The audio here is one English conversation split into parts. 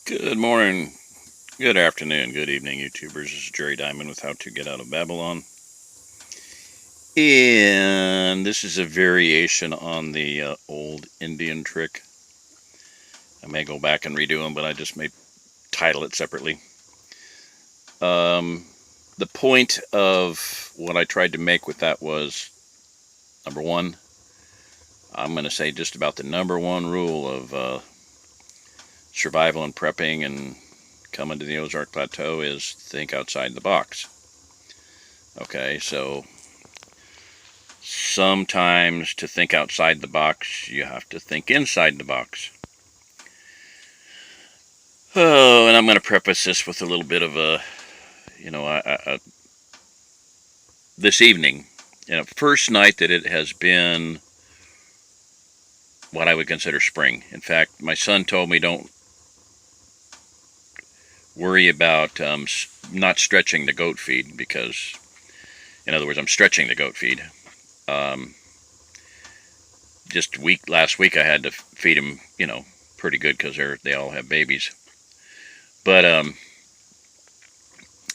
Good morning, good afternoon, good evening, YouTubers. This is Jerry Diamond with How to Get Out of Babylon. And this is a variation on the old Indian trick. I may go back and redo them, but I just may title it separately. The point of what I tried to make with that was, number one, I'm going to say just about the number one rule of survival and prepping and coming to the Ozark Plateau is think outside the box. Okay, so sometimes to think outside the box, you have to think inside the box. Oh, and I'm going to preface this with a little bit of this evening, first night that it has been what I would consider spring. In fact, my son told me don't worry about not stretching the goat feed because, in other words, I'm stretching the goat feed. Just last week I had to feed them, pretty good because they all have babies. But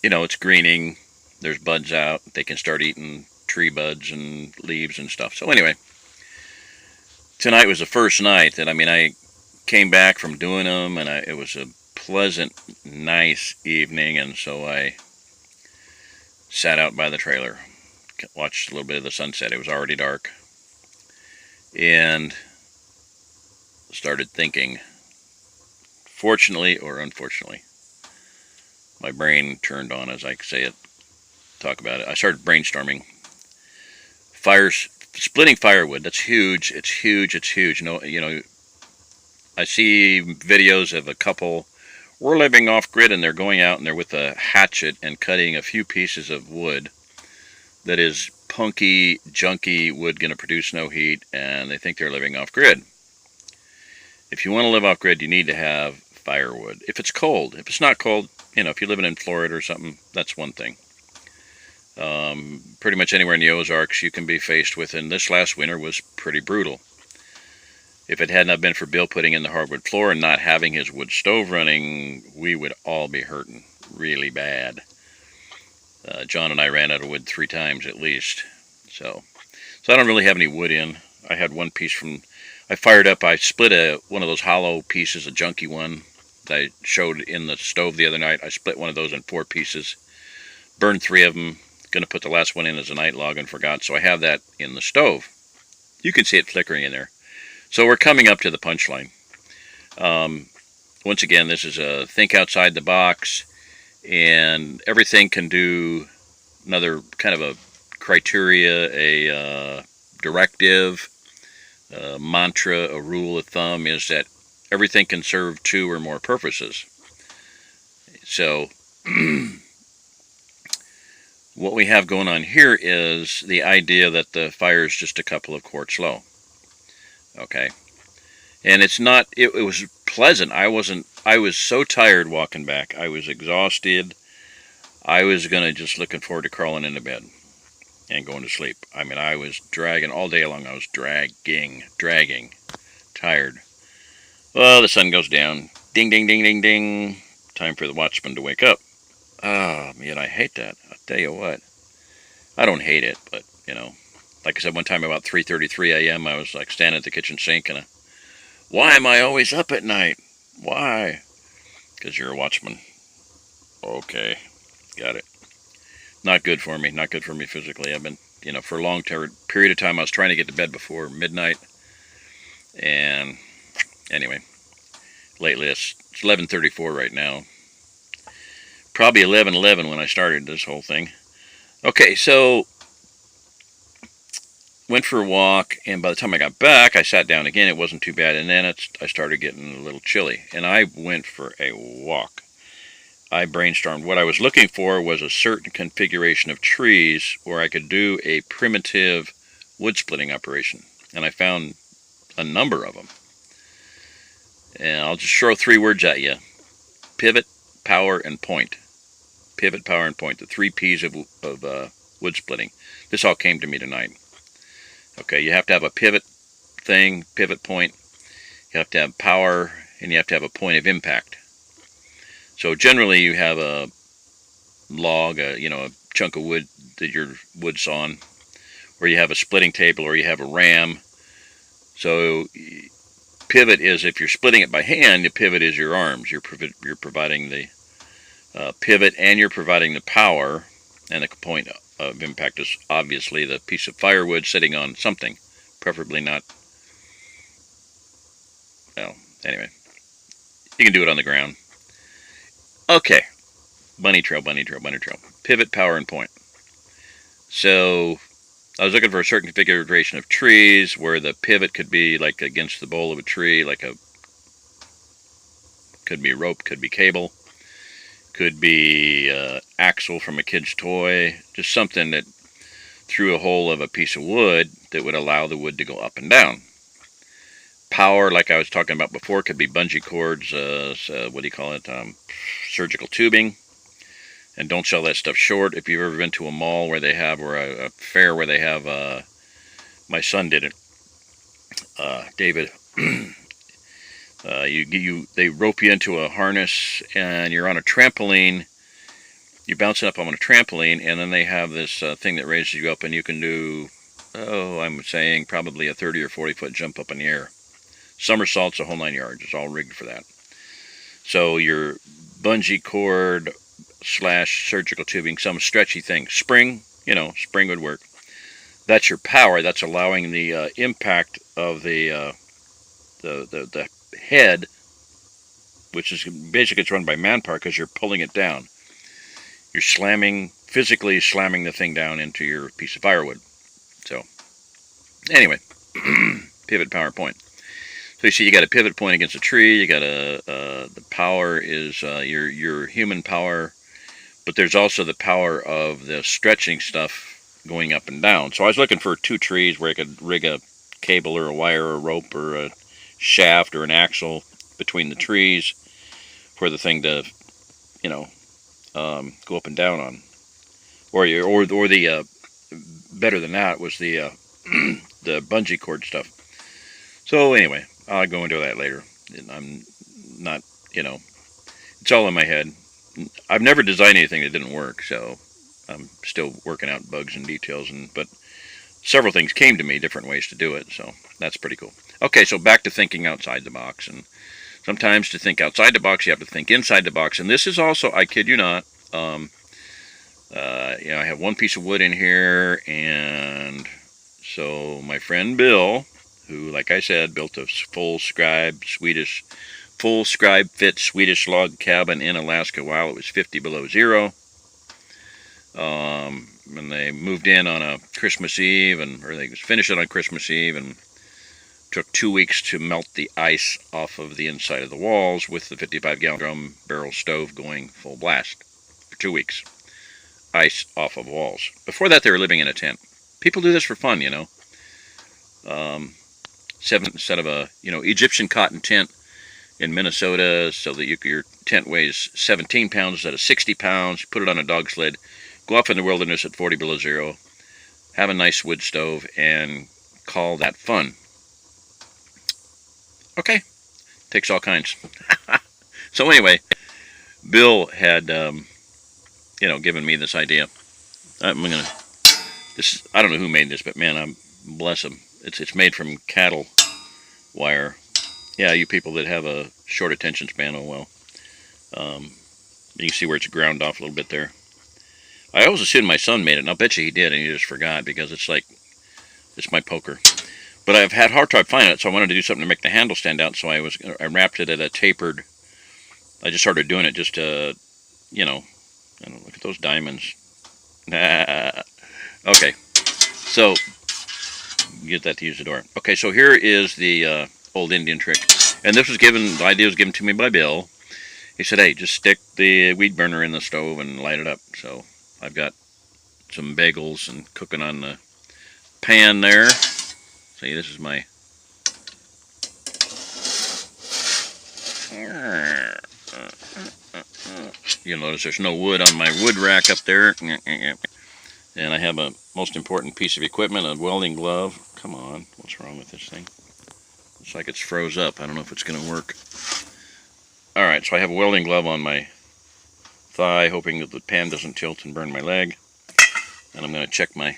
it's greening. There's buds out. They can start eating tree buds and leaves and stuff. So anyway, tonight was the first night that I came back from doing them, and it was a pleasant, nice evening, and so I sat out by the trailer, watched a little bit of the sunset. It was already dark, and started thinking. Fortunately or unfortunately, my brain turned on, as I say it, talk about it. I started brainstorming. Splitting firewood, that's huge. It's huge. It's huge. I see videos of a couple, we're living off grid, and they're going out and they're with a hatchet and cutting a few pieces of wood that is punky, junky wood, going to produce no heat, and they think they're living off grid. If you want to live off grid, you need to have firewood. If it's cold, if it's not cold, if you're living in Florida or something, that's one thing. Pretty much anywhere in the Ozarks you can be faced with, and this last winter was pretty brutal. If it had not been for Bill putting in the hardwood floor and not having his wood stove running, we would all be hurting really bad. John and I ran out of wood 3 times at least. So I don't really have any wood in. I had one piece I split one of those hollow pieces, a junky one that I showed in the stove the other night. I split one of those in 4 pieces, burned 3 of them, going to put the last one in as a night log and forgot, so I have that in the stove. You can see it flickering in there. So we're coming up to the punchline. Once again, this is a think outside the box, and everything can do another kind of a criteria, a directive, a mantra, a rule of thumb is that everything can serve 2 or more purposes. So what we have going on here is the idea that the fire is just a couple of quarts low. Okay. And it's not, it was pleasant. I was so tired walking back. I was exhausted. I was just looking forward to crawling into bed and going to sleep. I was dragging all day long. I was dragging, tired. Well, the sun goes down. Ding, ding, ding, ding, ding. Time for the watchman to wake up. Oh, man, I hate that. I'll tell you what. I don't hate it, but, like I said, one time about 3:33 a.m., I was standing at the kitchen sink, and why am I always up at night? Why? Because you're a watchman. Okay, got it. Not good for me. Not good for me physically. I've been, for a long period of time, I was trying to get to bed before midnight, and anyway, lately it's 11:34 right now. Probably 11:11 when I started this whole thing. Okay, so went for a walk, and by the time I got back, I sat down again. It wasn't too bad, and then I started getting a little chilly, and I went for a walk. I brainstormed. What I was looking for was a certain configuration of trees where I could do a primitive wood splitting operation, and I found a number of them. And I'll just throw 3 words at you: pivot, power, and point. Pivot, power, and point. The 3 P's of wood splitting. This all came to me tonight. Okay, you have to have a pivot point. You have to have power, and you have to have a point of impact. So generally you have a log, a chunk of wood that your wood sawing, or you have a splitting table, or you have a ram. So pivot is, if you're splitting it by hand, the pivot is your arms. You're providing the pivot, and you're providing the power, and the point of impact is obviously the piece of firewood sitting on something, preferably not, well, anyway, you can do it on the ground. Okay, bunny trail, pivot, power, and point. So I was looking for a certain configuration of trees where the pivot could be like against the bole of a tree, could be a rope, could be cable, could be axle from a kid's toy, just something that through a hole of a piece of wood that would allow the wood to go up and down. Power, like I was talking about before, could be bungee cords, what do you call it, surgical tubing. And don't sell that stuff short. If you've ever been to a mall where they have, or a fair where they have, my son did it, David, they rope you into a harness, and you're on a trampoline. You're bouncing up on a trampoline, and then they have this thing that raises you up, and you can do, I'm saying probably a 30 or 40 foot jump up in the air. Somersaults, a whole 9 yards. It's all rigged for that. So your bungee cord / surgical tubing, some stretchy thing. Spring would work. That's your power. That's allowing the impact of the head, which is basically, it's run by manpower because you're pulling it down. You're physically slamming the thing down into your piece of firewood. So anyway, pivot, power, point. So you see, you got a pivot point against a tree. You got the power is your human power, but there's also the power of the stretching stuff going up and down. So I was looking for 2 trees where I could rig a cable or a wire or a rope or a shaft or an axle between the trees for the thing to, go up and down on. Or the better than that was the the bungee cord stuff. So anyway, I'll go into that later. I'm not, it's all in my head. I've never designed anything that didn't work, so I'm still working out bugs and details. But several things came to me, different ways to do it, so that's pretty cool. Okay, so back to thinking outside the box. And sometimes to think outside the box, you have to think inside the box. And this is also, I kid you not, I have one piece of wood in here, and so my friend Bill, who, like I said, built a full scribe fit Swedish log cabin in Alaska while it was 50 below zero. And they moved in on a Christmas Eve, or they finished it on Christmas Eve, and took 2 weeks to melt the ice off of the inside of the walls with the 55-gallon drum barrel stove going full blast for 2 weeks. Ice off of walls. Before that, they were living in a tent. People do this for fun, Instead of a Egyptian cotton tent in Minnesota, so that your tent weighs 17 pounds instead of 60 pounds. You put it on a dog sled, go off in the wilderness at 40 below zero, have a nice wood stove, and call that fun. Okay, takes all kinds. So anyway, Bill had given me this idea. I don't know who made this, but man, bless him. It's made from cattle wire. Yeah, you people that have a short attention span, oh well. You can see where it's ground off a little bit there. I always assumed my son made it, and I'll bet you he did, and he just forgot, because it's my poker. But I've had a hard time finding it, so I wanted to do something to make the handle stand out, so I wrapped it at a tapered. I just started doing it just to, look at those diamonds. Okay, so get that to use the door. Okay, so here is the old Indian trick, and the idea was given to me by Bill. He said, hey, just stick the weed burner in the stove and light it up. So I've got some bagels and cooking on the pan there. See, this is my you'll notice there's no wood on my wood rack up there. And I have a most important piece of equipment, a welding glove. Come on, what's wrong with this thing? Looks like it's froze up. I don't know if it's going to work. Alright, so I have a welding glove on my thigh, hoping that the pan doesn't tilt and burn my leg. And I'm going to check my...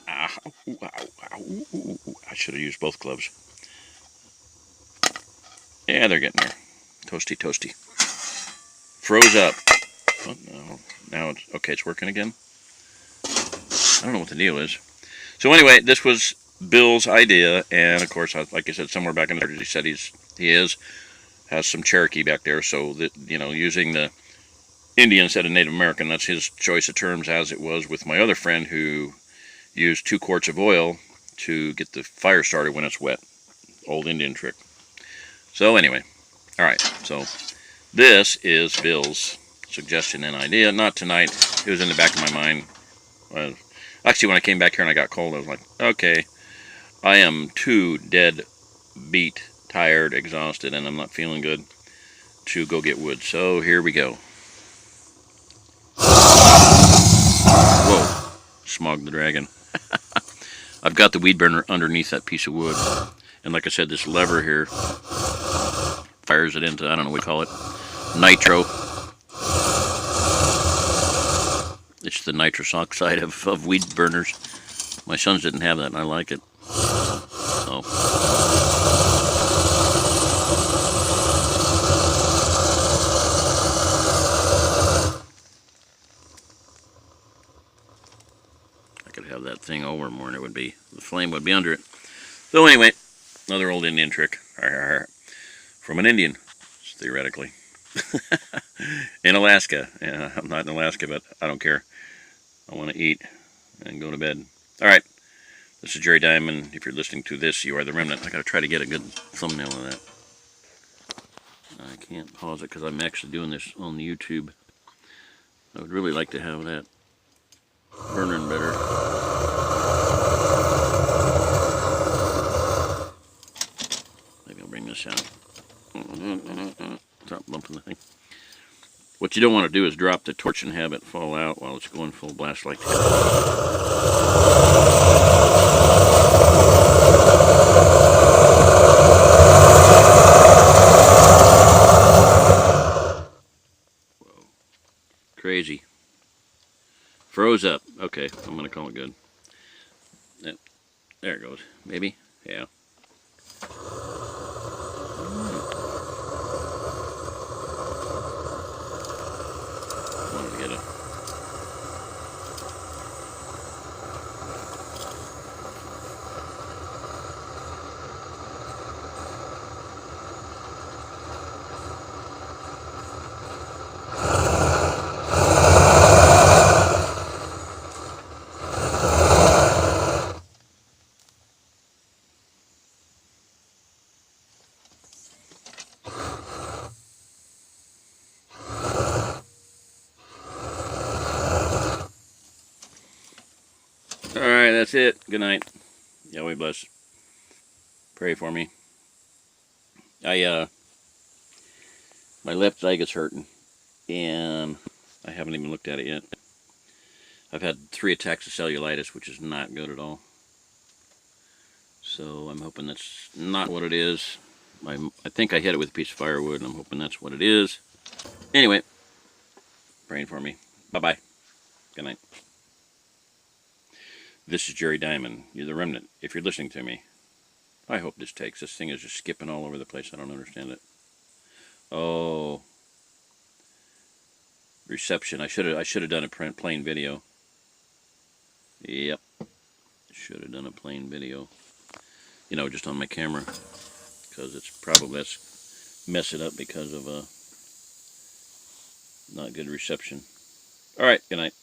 Ah, ooh, ow, ow, ooh, I should have used both gloves. Yeah, they're getting there. Toasty, toasty. Froze up. Oh, no. Now it's... Okay, it's working again. I don't know what the deal is. So anyway, this was Bill's idea, and of course, like I said, somewhere back in the 30s, he said has some Cherokee back there, so that, you know, using the Indian instead of Native American, that's his choice of terms, as it was with my other friend who used 2 quarts of oil to get the fire started when it's wet. Old Indian trick. So anyway, all right, so this is Bill's suggestion and idea. Not tonight. It was in the back of my mind. Actually, when I came back here and I got cold, I was like, okay, I am too dead beat, tired, exhausted, and I'm not feeling good to go get wood. So here we go. Whoa, Smog the Dragon. I've got the weed burner underneath that piece of wood. And like I said, this lever here fires it into, I don't know what we call it, nitro. It's the nitrous oxide of weed burners. My sons didn't have that, and I like it. So. I could have that thing over more, and the flame would be under it. So anyway, another old Indian trick from an Indian, theoretically. In Alaska. Yeah, I'm not in Alaska, but I don't care. I want to eat and go to bed. All right. This is Jerry Diamond. If you're listening to this, you are the remnant. I got to try to get a good thumbnail of that. I can't pause it because I'm actually doing this on YouTube. I would really like to have that burning better. Maybe I'll bring this out. Stop bumping the thing. What you don't want to do is drop the torch and have it fall out while it's going full blast like that. Whoa. Crazy. Froze up. Okay, I'm going to call it good. Yep. There it goes. Maybe? Yeah. Wanted to get a... Alright, that's it. Good night. Yahweh bless. Pray for me. My left leg is hurting, and I haven't even looked at it yet. I've had 3 attacks of cellulitis, which is not good at all. So I'm hoping that's not what it is. I think I hit it with a piece of firewood, and I'm hoping that's what it is. Anyway, praying for me. Bye-bye. Good night. This is Jerry Diamond. You're the remnant. If you're listening to me, I hope this takes. This thing is just skipping all over the place. I don't understand it. Oh, reception. I should have done a plain video. Yep, should have done a plain video. You know, just on my camera, because it's probably that's mess it up because of not good reception. All right. Good night.